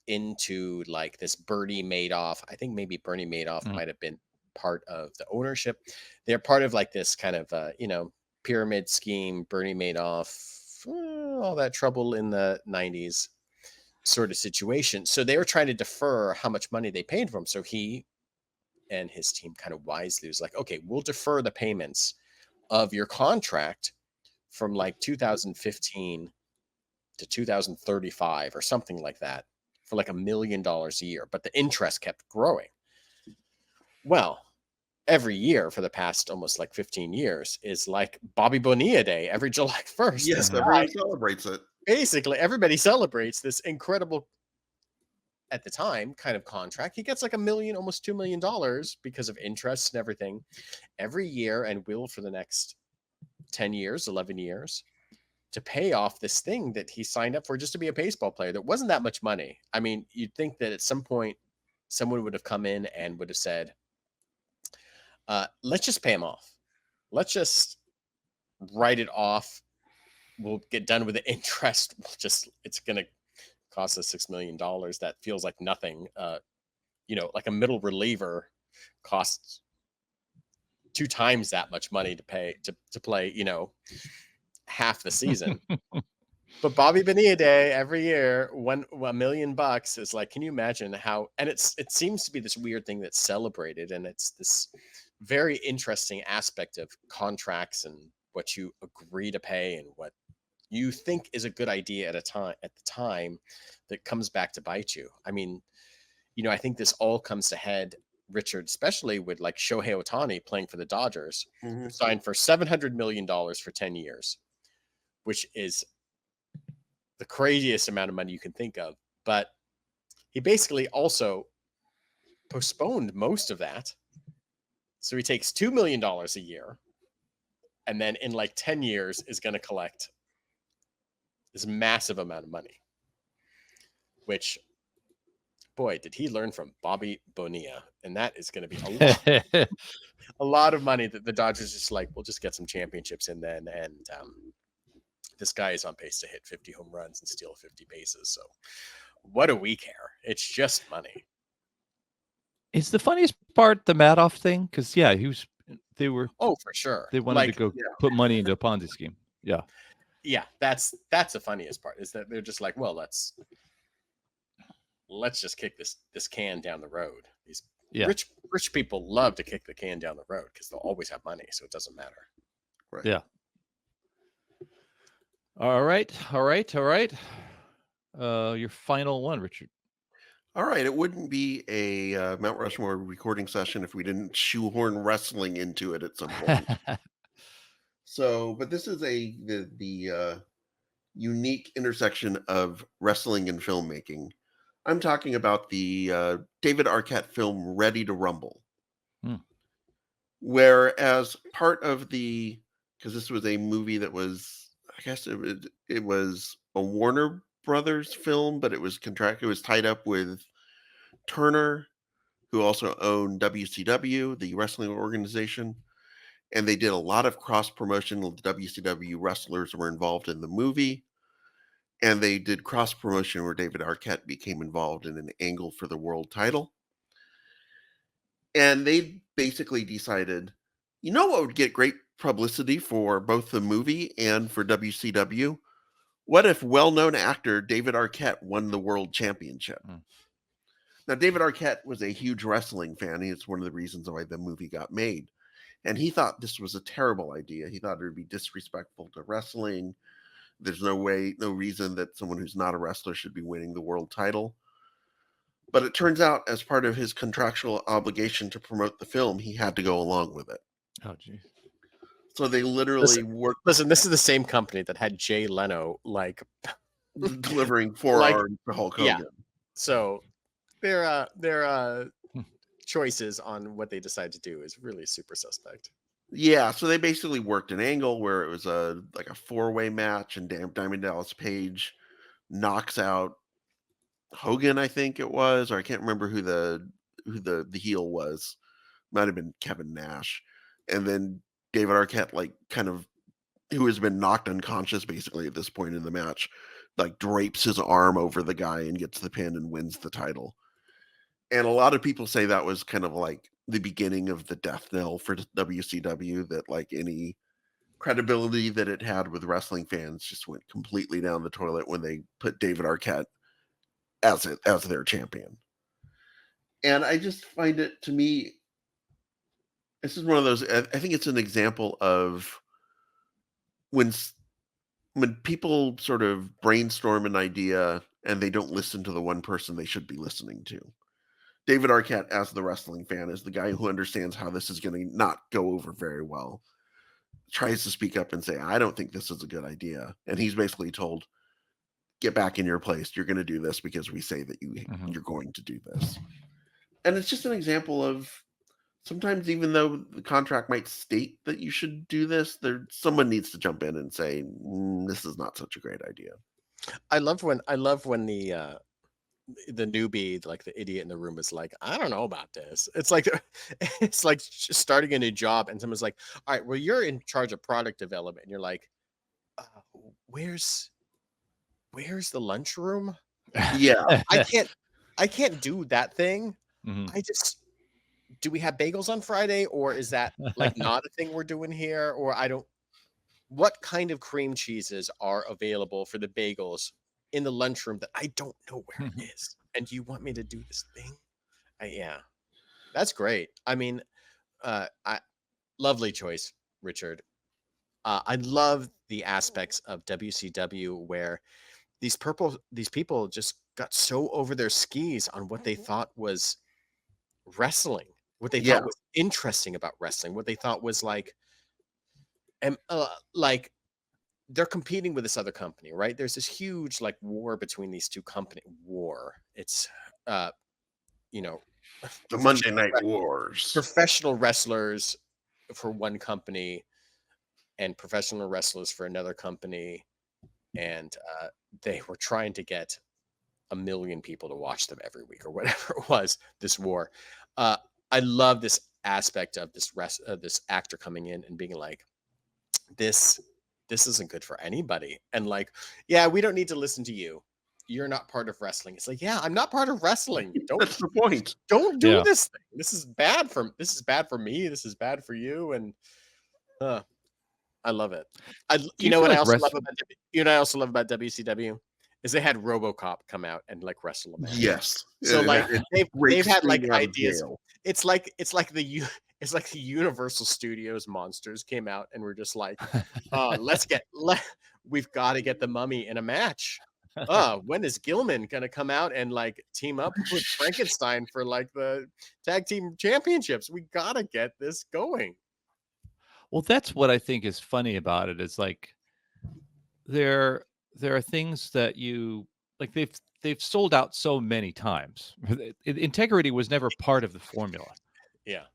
into like this Bernie Madoff. I think maybe Bernie Madoff might have been part of the ownership. They're part of like this kind of, pyramid scheme, Bernie Madoff, all that trouble in the 90s sort of situation. So they were trying to defer how much money they paid for him. So he and his team kind of wisely was like, okay, we'll defer the payments of your contract from like 2015 to 2035 or something like that for like $1 million a year. But the interest kept growing. Well, every year for the past almost like 15 years is like Bobby Bonilla Day every July 1st. Yes, everyone celebrates it. Basically, everybody celebrates this incredible, at the time, kind of contract. He gets like $1 million, almost $2 million because of interest and everything every year, and will for the next 10 years, 11 years, to pay off this thing that he signed up for just to be a baseball player. That wasn't that much money. I mean, you'd think that at some point someone would have come in and would have said, let's just pay him off. Let's just write it off. We'll get done with the interest. It's going to cost us $6 million. That feels like nothing. Like a middle reliever costs 2 times that much money to pay to play, half the season. But Bobby Bonilla Day every year, $1 million is like, can you imagine how? And it seems to be this weird thing that's celebrated, and it's this very interesting aspect of contracts and what you agree to pay and what you think is a good idea at the time that comes back to bite you. I mean, I think this all comes to head, Richard, especially with like Shohei Ohtani playing for the Dodgers, signed for $700 million for 10 years, which is the craziest amount of money you can think of. But he basically also postponed most of that. So he takes $2 million a year, and then in like 10 years is going to collect this massive amount of money, which, boy, did he learn from Bobby Bonilla. And that is going to be a lot of money that the Dodgers just like, we'll just get some championships in then. And this guy is on pace to hit 50 home runs and steal 50 bases. So what do we care? It's just money. Is the funniest part the Madoff thing? Because they were. Oh, for sure. They wanted to go put money into a Ponzi scheme. Yeah. Yeah, that's the funniest part, is that they're just like, well, let's just kick this can down the road. These rich people love to kick the can down the road because they'll always have money, so it doesn't matter. Right. Yeah. All right. Your final one, Richard. All right. It wouldn't be a Mount Rushmore recording session if we didn't shoehorn wrestling into it at some point. So, but this is the unique intersection of wrestling and filmmaking. I'm talking about the David Arquette film Ready to Rumble. Where as part of because this was a movie that was, I guess it was a Warner Brothers film, but it was tied up with Turner, who also owned WCW, the wrestling organization. And they did a lot of cross promotion. The WCW wrestlers were involved in the movie. And they did cross promotion where David Arquette became involved in an angle for the world title. And they basically decided, what would get great publicity for both the movie and for WCW? What if well-known actor David Arquette won the world championship? Now, David Arquette was a huge wrestling fan. It's one of the reasons why the movie got made. And he thought this was a terrible idea. He thought it would be disrespectful to wrestling. There's no reason that someone who's not a wrestler should be winning the world title. But it turns out, as part of his contractual obligation to promote the film, he had to go along with it. Oh, geez. So they literally worked. Listen, this is the same company that had Jay Leno delivering forearms to Hulk Hogan. Yeah. So their choices on what they decide to do is really super suspect. Yeah, so they basically worked an angle where it was a 4-way match, and Diamond Dallas Page knocks out Hogan, I think it was, or I can't remember who the heel was. Might have been Kevin Nash. And then David Arquette, who has been knocked unconscious basically at this point in the match, drapes his arm over the guy and gets the pin and wins the title. And a lot of people say that was kind of the beginning of the death knell for WCW, that like any credibility that it had with wrestling fans just went completely down the toilet when they put David Arquette as their champion. And I just find it, to me, this is one of those, I think it's an example of when people sort of brainstorm an idea and they don't listen to the one person they should be listening to. David Arquette, as the wrestling fan, is the guy who understands how this is going to not go over very well. Tries to speak up and say, I don't think this is a good idea. And he's basically told, get back in your place. You're going to do this because we say that you're going to do this. And it's just an example of, sometimes even though the contract might state that you should do this, someone needs to jump in and say, this is not such a great idea. I love when the newbie, like the idiot in the room, is like, I don't know about this. It's like just starting a new job and someone's like, all right, well, you're in charge of product development, and you're like, where's the lunchroom? Yeah. I can't do that thing. Mm-hmm. Do we have bagels on Friday, or is that like not a thing we're doing here? Or what kind of cream cheeses are available for the bagels in the lunchroom that I don't know where it is? And you want me to do this thing? Yeah, that's great. I mean, lovely choice, Richard. I love the aspects of WCW where these people just got so over their skis on what they thought was wrestling, what they thought was interesting about wrestling, what they thought was like, and like they're competing with this other company, right? There's this huge like war between these two companies. It's the Monday Night Wars. Professional wrestlers for one company and professional wrestlers for another company, and they were trying to get 1 million people to watch them every week or whatever it was, this war. I love this aspect of this actor coming in and being like, this isn't good for anybody. And like, yeah, we don't need to listen to you. You're not part of wrestling. It's like, yeah, I'm not part of wrestling. That's the point. Don't do this thing. This is bad for me. This is bad for you. And I love it. You know what I also love about WCW is they had RoboCop come out and like wrestle a match. Yes. So like they've had like ideas. It's like the Universal Studios monsters came out and were just like, we've got to get the Mummy in a match. When is Gilman gonna come out and like team up with Frankenstein for like the tag team championships? We gotta get this going. Well, that's what I think is funny about it. Is like there are things that you like. They've sold out so many times. Integrity was never part of the formula. Yeah.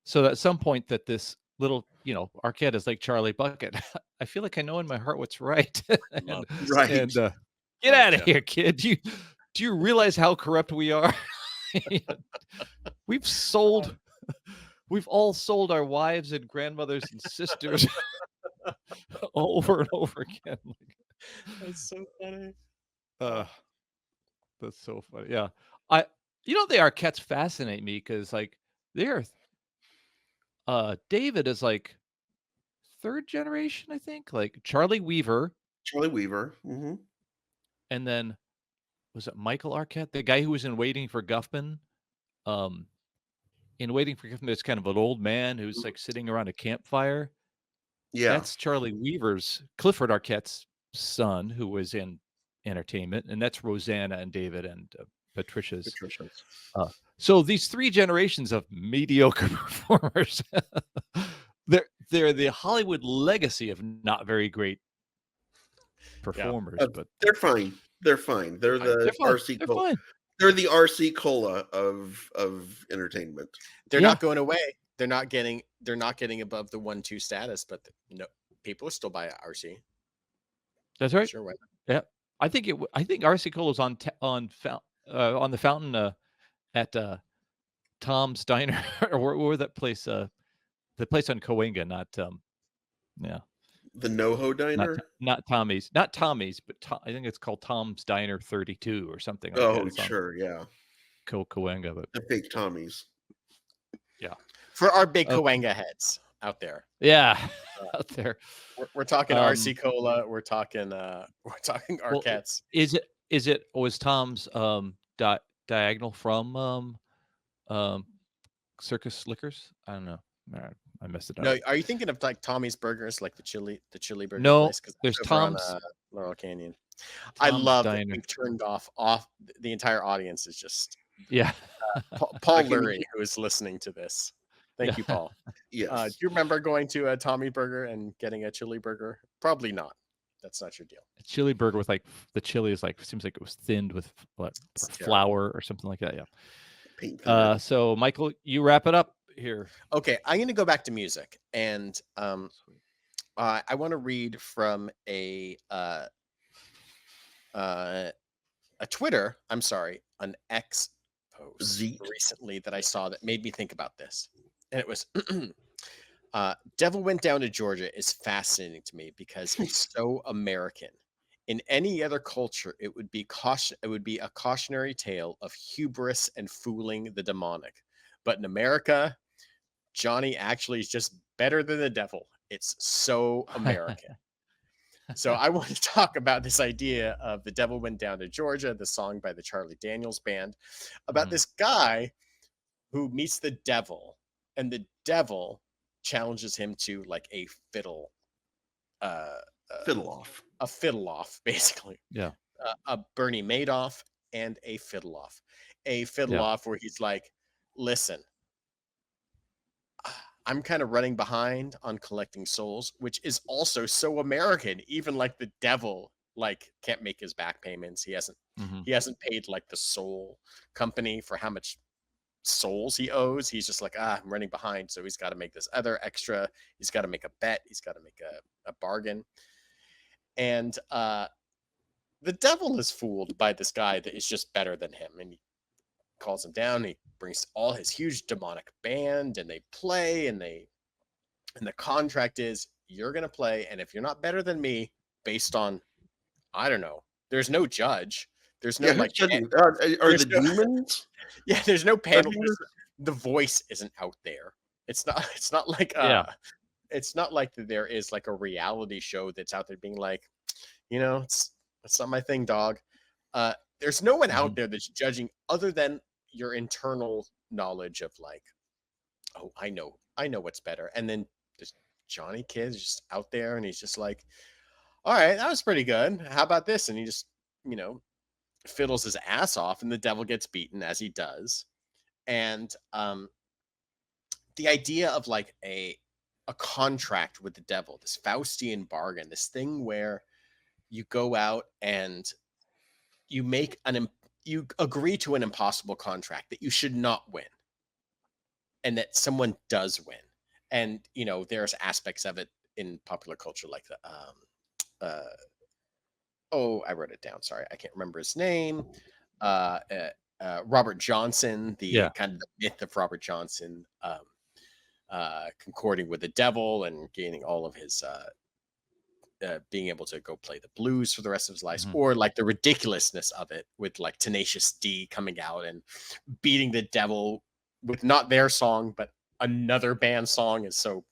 So at some point that this little, Arquette is like Charlie Bucket. I feel like I know in my heart what's right. Right. And get out of here, kid. Do you realize how corrupt we are? We've all sold our wives and grandmothers and sisters over and over again. That's so funny. That's so funny. Yeah. The Arquettes fascinate me because like they're David is like third generation, I think, like Charlie Weaver. Mm-hmm. And then was it Michael Arquette, the guy who was in Waiting for Guffman? In Waiting for Guffman, there's kind of an old man who's like sitting around a campfire. Yeah. That's Charlie Weaver's, Clifford Arquette's son, who was in Entertainment, and that's Rosanna and David and Patricia's. So these 3 generations of mediocre performers, they're the Hollywood legacy of not very great performers, but they're fine. They're fine. They're the RC Cola. They're the RC Cola of entertainment. They're not going away. They're not getting above the 1-2 status, but no, people still buy RC. That's right. Sure. Yeah, I think RC Cola's on the fountain at Tom's Diner or where that place, the place on Cahuenga, not the NoHo Diner, not Tommy's, but I think it's called Tom's Diner 32 or something like that. Oh, sure, yeah, Cahuenga, but the fake Tommy's. Yeah. For our big Okay. Cahuenga heads out there. Yeah, out there. We're talking RC Cola. We're talking Arquettes. Was Tom's diagonal from Circus Liquors? I don't know. I messed it up. No, are you thinking of like Tommy's Burgers, like the chili burger No, place? Because there's over Tom's. on Laurel Canyon. Tom's I love that Diner. we've turned off the entire audience is just Yeah. Paul Lurie, who is listening to this. Thank Yeah. you, Paul. Yes. Do you remember going to a Tommy Burger and getting a chili burger? Probably not. That's not your deal. A chili burger with like the chili is like seems like it was thinned with flour or something like that. Yeah. So Michael, you wrap it up here. Okay, I'm going to go back to music, and I want to read from a Twitter. I'm sorry, an X post recently that I saw that made me think about this, and it was. Devil Went Down to Georgia is fascinating to me because it's so American. In any other culture, it would be a cautionary tale of hubris and fooling the demonic. But in America, Johnny actually is just better than the devil. It's so American. So I want to talk about this idea of The Devil Went Down to Georgia, the song by the Charlie Daniels Band, about this guy who meets the devil, and the devil challenges him to like a fiddle off, basically. Yeah. A Bernie Madoff and a fiddle off where he's like, listen, I'm kind of running behind on collecting souls, which is also so American. Even like the devil like can't make his back payments. He hasn't paid like the soul company for how much souls he owes. He's just like, I'm running behind, so he's got to make this other extra. He's got to make a bet. He's got to make a bargain. And the devil is fooled by this guy that is just better than him, and he calls him down. He brings all his huge demonic band, and they play, and the contract is you're gonna play, and if you're not better than me, based on, I don't know, there's no judge. There's no like are the demons? Yeah, there's no panel. The voice isn't out there. It's not like it's not like there is like a reality show that's out there being like, it's not my thing, dog. There's no one out there that's judging other than your internal knowledge of like, oh, I know what's better. And then this Johnny kid is just out there, and he's just like, all right, that was pretty good. How about this? And he just, fiddles his ass off, and the devil gets beaten as he does. And the idea of like a contract with the devil, this Faustian bargain, this thing where you go out and you make you agree to an impossible contract that you should not win, and that someone does win. And there's aspects of it in popular culture like the I wrote it down. Sorry, I can't remember his name. Robert Johnson, the kind of the myth of Robert Johnson concording with the devil and gaining all of his being able to go play the blues for the rest of his life, or like the ridiculousness of it with like Tenacious D coming out and beating the devil with not their song but another band song is so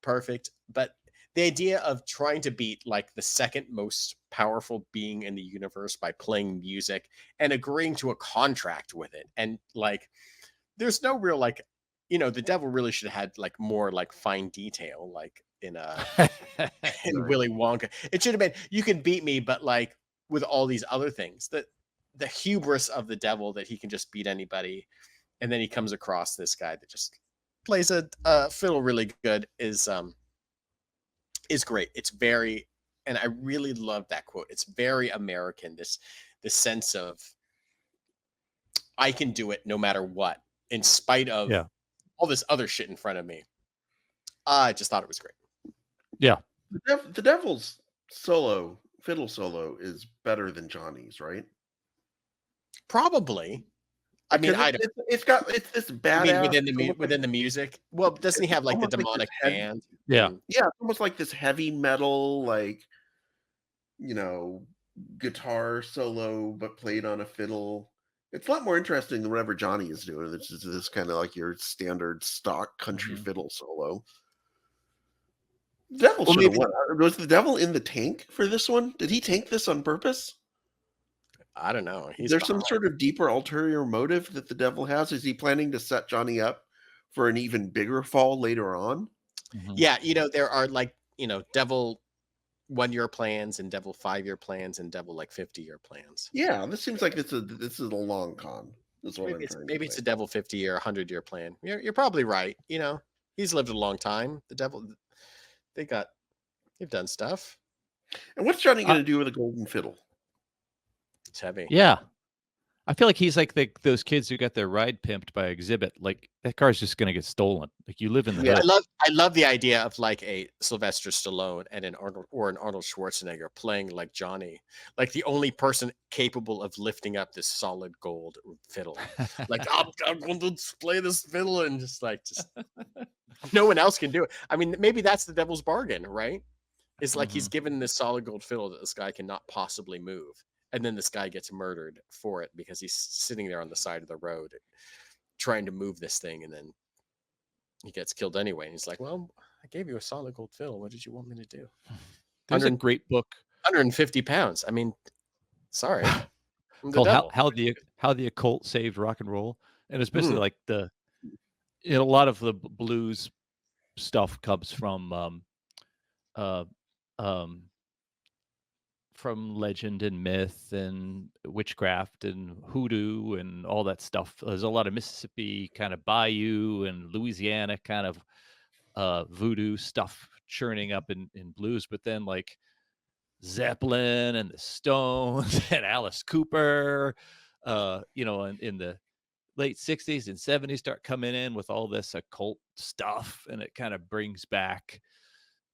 perfect. But the idea of trying to beat like the second most powerful being in the universe by playing music and agreeing to a contract with it, and like there's no real like the devil really should have had like more like fine detail, like in Willy Wonka. It should have been, you can beat me, but like with all these other things, that the hubris of the devil that he can just beat anybody, and then he comes across this guy that just plays a fiddle really good is great. It's very, and I really love that quote. It's very American. This sense of I can do it no matter what, in spite of all this other shit in front of me. I just thought it was great. Yeah. The devil's fiddle solo is better than Johnny's, right? Probably. I mean, it's this badass within the music. Well, doesn't he have like the demonic band? Yeah. Yeah, it's almost like this heavy metal, like guitar solo, but played on a fiddle. It's a lot more interesting than whatever Johnny is doing. This is this kind of like your standard stock country fiddle solo. The Devil should have won. Was the Devil in the tank for this one? Did he tank this on purpose? I don't know. There's some sort of deeper ulterior motive that the Devil has. Is he planning to set Johnny up for an even bigger fall later on? Yeah, there are Devil 1-year plans and Devil 5-year plans and Devil 50-year plans. Yeah, this seems like this is a long con. That's what maybe it's a Devil 50-year, 100-year plan. You're probably right. He's lived a long time. The Devil, they've done stuff. And what's Johnny going to do with a golden fiddle? It's heavy. Yeah. I feel like he's like those kids who got their ride pimped by Exhibit. Like that car's just gonna get stolen. Like you live in the hood. I love the idea of a Sylvester Stallone and an Arnold Schwarzenegger playing like Johnny, like the only person capable of lifting up this solid gold fiddle. Like I'm going to play this fiddle and just no one else can do it. I mean, maybe that's the Devil's bargain, right? It's like he's given this solid gold fiddle that this guy cannot possibly move. And then this guy gets murdered for it because he's sitting there on the side of the road trying to move this thing. And then he gets killed anyway. And he's like, well, I gave you a solid gold fiddle. What did you want me to do? There's a great book. 150 pounds. I mean, sorry. Called how the Occult Saved Rock and Roll. And especially like a lot of the blues stuff comes from legend and myth and witchcraft and hoodoo and all that stuff. There's a lot of Mississippi kind of bayou and Louisiana kind of voodoo stuff churning up in blues. But then like Zeppelin and the Stones and Alice Cooper, in the late 60s and 70s start coming in with all this occult stuff. And it kind of brings back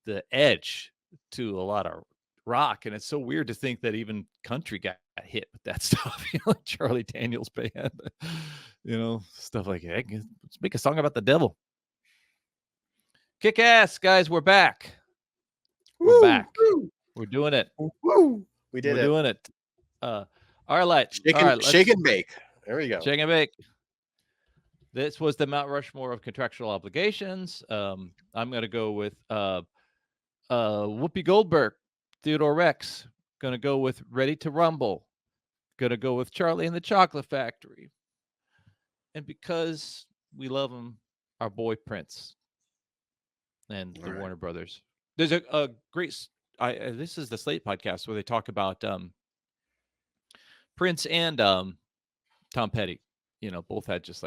the edge to a lot of rock. And it's so weird to think that even country got hit with that stuff, like Charlie Daniels band, stuff like, hey, let's make a song about the devil. Kick ass, guys. We're back. We're back. We're doing it. Woo. We're doing it. All right. Shake and bake. There we go. Shake and bake. This was the Mount Rushmore of contractual obligations. I'm going to go with Whoopi Goldberg, Theodore Rex. Going to go with Ready to Rumble. Going to go with Charlie and the Chocolate Factory. And because we love him, our boy Prince and the Warner Brothers. There's a great... this is the Slate podcast where they talk about Prince and Tom Petty. Both had just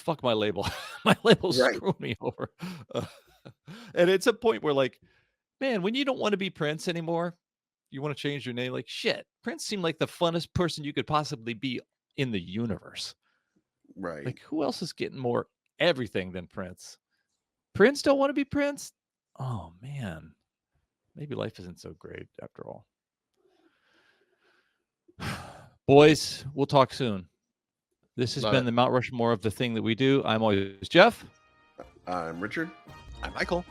fuck my label. My label's screwing me over. And it's a point where man, when you don't want to be Prince anymore, you want to change your name. Like shit, Prince seemed like the funnest person you could possibly be in the universe. Right. Like who else is getting more everything than Prince? Prince don't want to be Prince? Oh man. Maybe life isn't so great after all. Boys, we'll talk soon. This has been the Mount Rushmore of the thing that we do. I'm always Jeff. I'm Richard. I'm Michael.